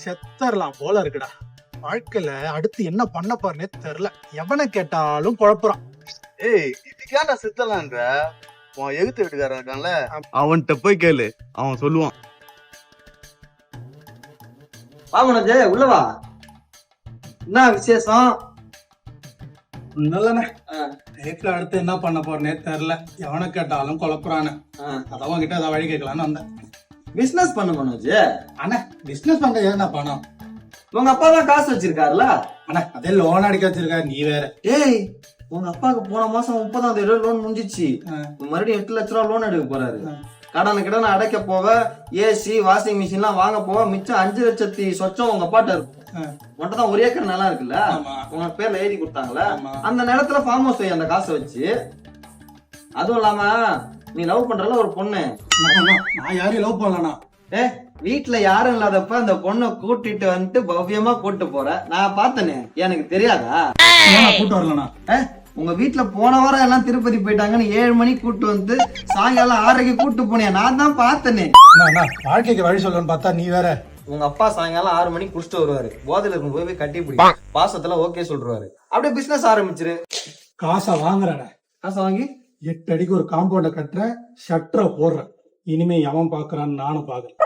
செத்தரலாம் போல இருக்குடா. வாழ்க்கையில அடுத்து என்ன பண்ண போறனே தெரியல. எவனை கேட்டாலும் குழப்புறான். ஏய் இதுக்காண்டா சித்தலான்ற உன் எகுத்து வீட்டுக்காரன் இருக்கான்ல அவன்கிட்ட போய் கேளு, அவன் சொல்லுவான். வா மனோஜ், உள்ளவா. என்ன விசேஷம்? நல்லண்ணே, லைஃப்ல அடுத்து என்ன பண்ண போறனே தெரியல. எவனை கேட்டாலும் குழப்புறானு. அதான் கிட்ட ஏதாவது வழி கேட்கலான்னு வந்தேன். பிசினஸ் பண்ணு மனோஜ். அண்ணா பிசினஸ் பண்ற ஏன்னா பணம். உங்க அப்பா தான் காசு வச்சிருக்காருல. அண்ணா அதே லோன் அடிக்க வச்சிருக்காரு, நீ வேற. ஏய், உங்க அப்பாவுக்கு போன மாசம் 30,000 லோன் முடிஞ்சிச்சு. மறுபடியும் 8 லட்ச ரூபா லோன் எடுக்க போறாரு. கடனை அடைக்க போக ஏசி வாஷிங் மிஷின் எல்லாம் வாங்க போக மிச்சம் 5 லட்சத்தி சொச்சம் உங்க அப்பாட்ட இருக்கும். உன்ட்டதான் 1 ஏக்கர் நிலம் இருக்குல்ல, உங்க பேர்ல எழுதி கொடுத்தாங்கல்ல, அந்த நிலத்துல ஃபார்ம் ஹவுஸ் வை அந்த காசை வச்சு. அதுவும் இல்லாம நீ லவ் பண்றல ஒரு பொண்ணு. நான் யாரையும் லவ் பண்ணலண்ணா. வீட்டுல யாரும் இல்லாதப்ப அந்த பொண்ணை கூட்டிட்டு வந்துட்டு பவ்யமா கூட்டு போற நான் பார்த்தனே, எனக்கு தெரியாதா? கூட்டு வரலண்ணா. உங்க வீட்டுல போன வாரம் எல்லாம் திருப்பதி போயிட்டாங்கன்னு 7 மணிக்கு கூட்டு வந்து சாயங்காலம் 6:30 கூட்டு போனேன், நான் தான் பார்த்தனே. வாழ்க்கைக்கு வழி சொல்லணும்னு பார்த்தா நீ வேற. உங்க அப்பா சாயங்காலம் 6 மணிக்கு குடிச்சிட்டு வருவாரு. போதையில இருக்கும் போய் கட்டி பிடிக்கும், பாசத்துல ஓகே சொல்றாரு. அப்படியே பிசினஸ் ஆரம்பிச்சிரு. காசை வாங்குறேன். காசை வாங்கி 8 அடிக்கு ஒரு காம்பவுண்ட கட்டுற, ஷட்டரை போடுறேன். இனிமே எவன் பாக்குறான்னு நானும் பாக்குறேன்.